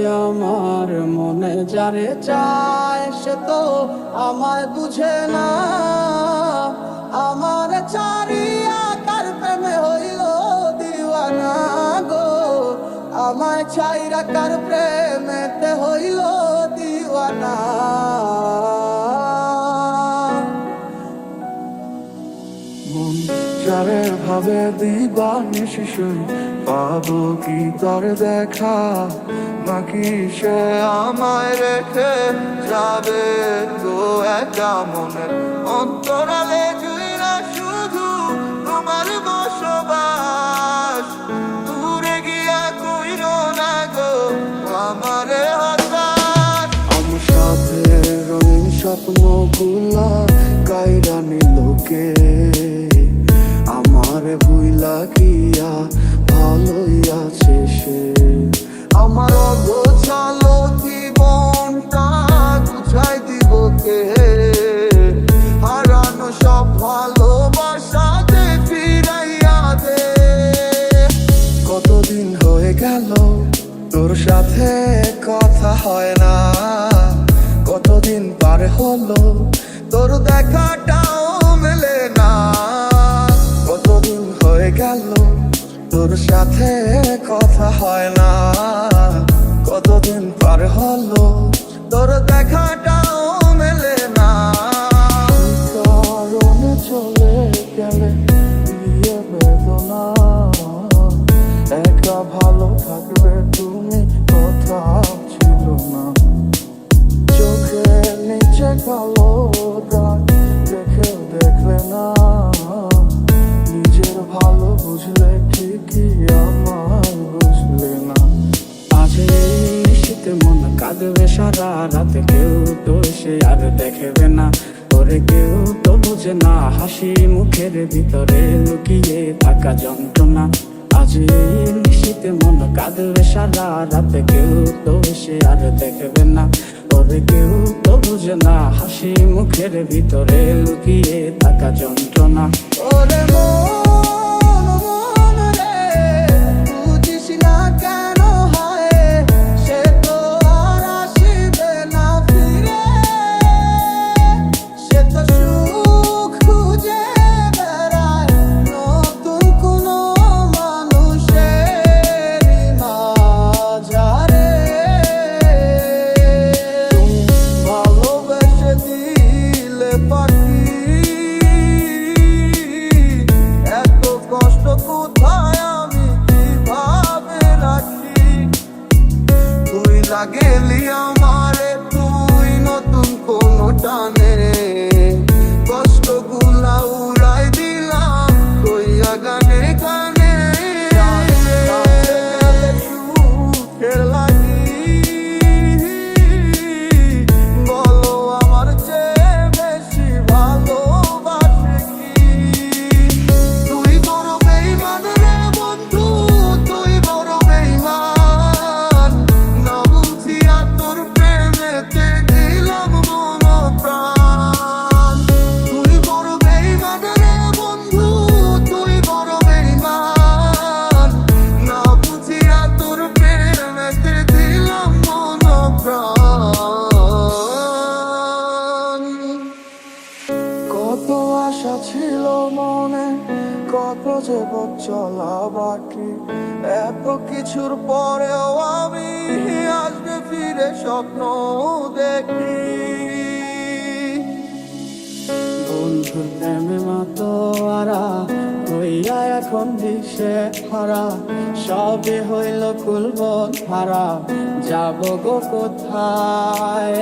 আমার মনে যারে চায় সে তো আমায় বুঝে না। আমার চারিয়া কার প্রেমে হইল দিওয়ানা গো, আমায় ছাইরা কার প্রেমেতে হইল দিওয়ানা। মন যারে ভাবে দিবানিশি শুই, পাবো কি তার দেখা, নাকি সে আমায় রেখে যাবে তো একা মনের অন্তরালে জুইরা শুধু তোমার বসবাস। দূরে গিয়া কইরো না গো আমারে হতাশ। আমার সাথে রঙিন স্বপ্নগুলা কাইরা নিলোকে, আমার ভুইলা গিয়া ভালোই আছে সে। আমার অগোছালো জীবনটা গুছাই দিব কে, হারানো সব ভালোবাসা যে ফিরাইয়া দে। কতদিন হয়ে গেল তোর সাথে কথা হয় না, কতদিন পার হলো তোর দেখাটাও মেলে না। কতদিন হয়ে গেল তোর সাথে কথা হয় না, কতদিন পার হলো তোর দেখাটাও মেলে না। কারণে চলে গেলে দিয়ে বেদনা, একা ভালো থাকবে তুমি কথা ছিল না। চোখের নিচে কালো দাগ দেখেও দেখলে না, নিজের ভালো বুঝলে ঠিকই আমার বুঝলে না। আজ এই শীতে মন কাঁদবে সারা রাতে, কেউ তো সে আর দেখবে না, ওরে কেউ তো বুঝে না হাসি মুখের ভিতরে লুকিয়ে থাকা যন্ত্রণা। আজ এই শীতে মন কাঁদবে সারা রাতে, কেউ তো সে আর দেখবে না, ওরে কেউ তো বুঝে না হাসি মুখের ভিতরে লুকিয়ে থাকা যন্ত্রণা। ওরে মন মন রে, বুঝিস না কেন হয় সে তো আর আসিবে না ফিরে, সে তো সুখ খুঁজে বেড়ায় নতুন কোনো মানুষের মাঝারে। ভালোবেসে দিলে পাখি, এত কষ্ট কোথায় আমি কিভাবে রাখি। তুই লাগেলি আমারে, তুই নতুন কোনো টানে রে, কষ্টগুলা উড়াই দিলাম কইয়া গানে গানে। সুখের লাগি বলো আমার চেয়ে বেশি ভালোবাসে কি। তুই বড় বেইমান রে বন্ধু, তুই বড় বেইমান, না বুঝিয়া তোর প্রেমেতে দিলাম মন প্রাণ। তুই বড় বেইমান রে বন্ধু, তুই বড় বেইমান, না বুঝিয়া তোর প্রেমেতে দিলাম মন প্রাণ। কত আশা ছিল মনে, কত যে পথ চলা বাকি, এত কিছুর পরেও আমি আসবে ফিরে স্বপ্ন দেখি। বন্ধুর প্রেমে মাতোয়ারা হইয়া এখন দিশে হারা, সবে হইল কুলবন হারা, যাব গো কোথায়।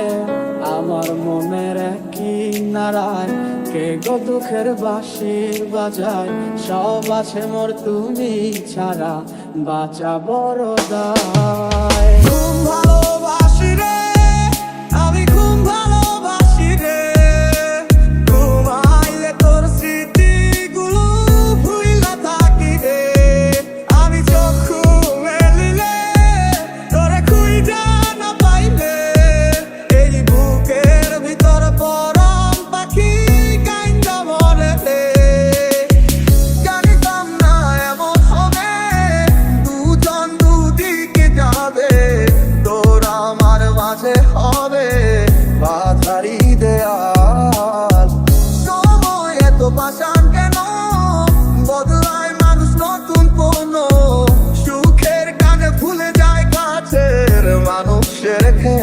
আমার মনের কি নারায় কে গো দুঃখের বাঁশির বাজায়, সব আছে মোর তুমি ছাড়া বাঁচা বড় দায়। খুব ভালোবাসি রে আমি, খুব ভালোবাসি রে, ঘুমাইলে তোর স্মৃতিগুলো ভুইলা থাকি রে, আমি চক্ষু মেলিলে তোরে খুঁজা না পাইলে, এই বুকের ভিতর পরাণ পাখি কাইন্দা মরে রে। জানিতাম না এমন হবে, দুজন দুদিকে যা পুষে রেখে